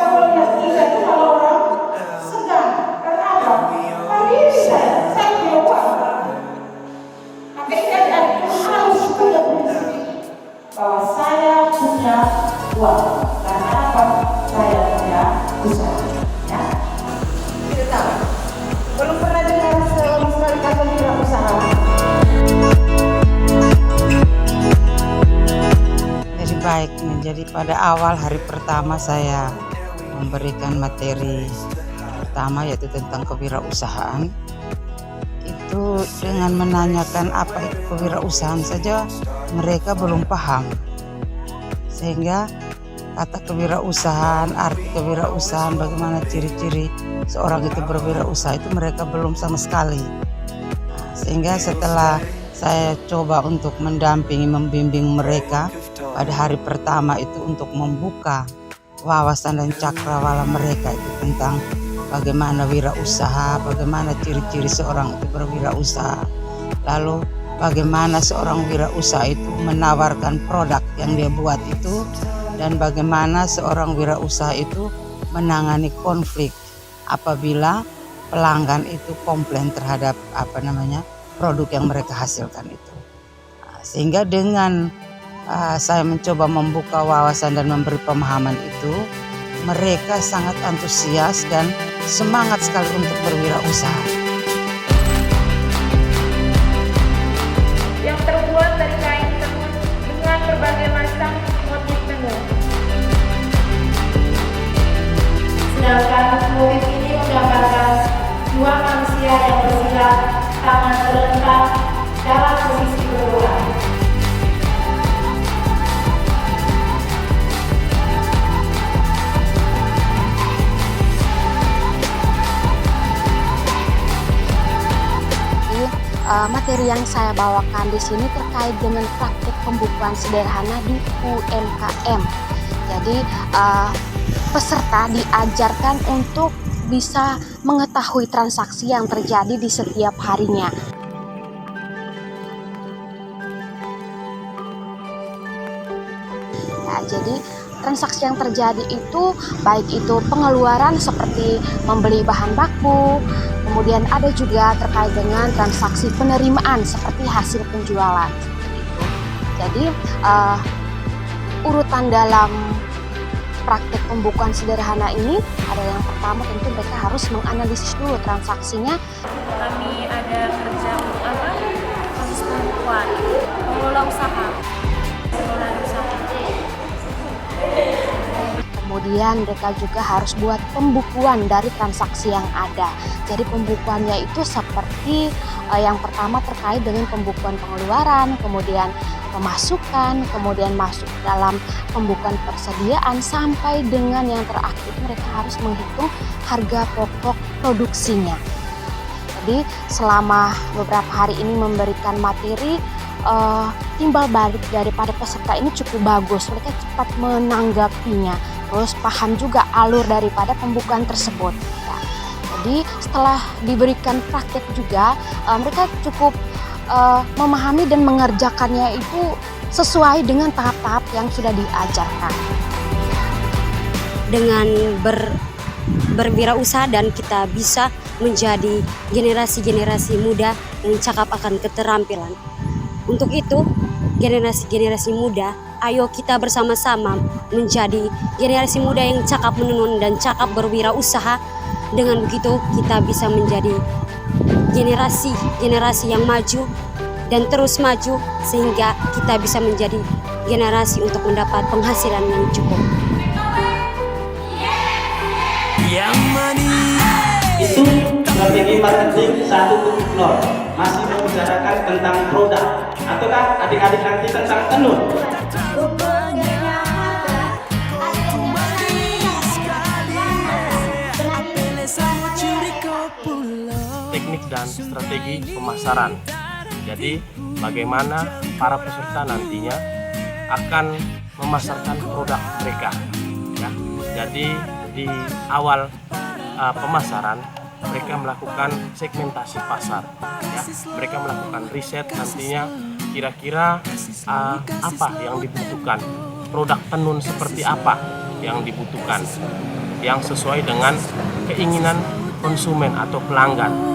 kalau lihat kita itu kalau orang segan. Karena apa? Hari ini saya punya uang. Makanya itu harus punya prinsip bahwa saya punya uang. Karena apa? Saya punya usaha. Ya. Tidak tahu. Belum pernah dengar sama sekali kata wirausaha. Jadi baik, jadi pada awal hari pertama saya memberikan materi pertama yaitu tentang kewirausahaan. Itu dengan menanyakan apa itu kewirausahaan saja mereka belum paham. Sehingga kata kewirausahaan, arti kewirausahaan, bagaimana ciri-ciri seorang itu berwirausaha itu mereka belum sama sekali. Sehingga setelah saya coba untuk mendampingi, membimbing mereka pada hari pertama itu untuk membuka wawasan dan cakrawala mereka itu tentang bagaimana wirausaha, bagaimana ciri-ciri seorang itu berwirausaha. Lalu bagaimana seorang wirausaha itu menawarkan produk yang dia buat itu, dan bagaimana seorang wirausaha itu menangani konflik apabila pelanggan itu komplain terhadap produk yang mereka hasilkan itu. Sehingga dengan saya mencoba membuka wawasan dan memberi pemahaman itu, mereka sangat antusias dan semangat sekali untuk berwirausaha. Yang terbuat dari kain tenun dengan berbagai macam motif tenun. Sedangkan motif ini menggambarkan dua manusia yang bersila, tangan terlentang dalam posisi berdoa. Materi yang saya bawakan di sini terkait dengan praktik pembukuan sederhana di UMKM. Jadi peserta diajarkan untuk bisa mengetahui transaksi yang terjadi di setiap harinya. Nah, jadi transaksi yang terjadi itu baik itu pengeluaran seperti membeli bahan baku, kemudian ada juga terkait dengan transaksi penerimaan seperti hasil penjualan. Jadi urutan dalam praktik pembukuan sederhana ini ada yang pertama tentu mereka harus menganalisis dulu transaksinya. Kami ada kerja untuk apa? Proses pembukuan, pengelola usaha. Kemudian mereka juga harus buat pembukuan dari transaksi yang ada. Jadi pembukuannya itu seperti yang pertama terkait dengan pembukuan pengeluaran, kemudian pemasukan, kemudian masuk dalam pembukuan persediaan, sampai dengan yang terakhir mereka harus menghitung harga pokok produksinya. Jadi selama beberapa hari ini memberikan materi, timbal balik daripada peserta ini cukup bagus. Mereka cepat menanggapinya, terus paham juga alur daripada pembukuan tersebut. Ya. Jadi setelah diberikan praktek juga, mereka cukup memahami dan mengerjakannya itu sesuai dengan tahap-tahap yang sudah diajarkan. Dengan berwirausaha dan kita bisa menjadi generasi-generasi muda yang cakap akan keterampilan. Untuk itu, generasi-generasi muda, ayo kita bersama-sama menjadi generasi muda yang cakap menenun dan cakap berwirausaha. Dengan begitu kita bisa menjadi generasi yang maju dan terus maju, sehingga kita bisa menjadi generasi untuk mendapat penghasilan yang cukup. Itu strategi marketing 1.0, masih membicarakan tentang produk. Ataukah adik-adik nanti tentang tenun? Teknik dan strategi pemasaran. Jadi bagaimana para peserta nantinya akan memasarkan produk mereka. Ya. Jadi di awal pemasaran mereka melakukan segmentasi pasar. Ya. Mereka melakukan riset nantinya kira-kira apa yang dibutuhkan, produk tenun seperti apa yang dibutuhkan. yang sesuai dengan keinginan konsumen atau pelanggan.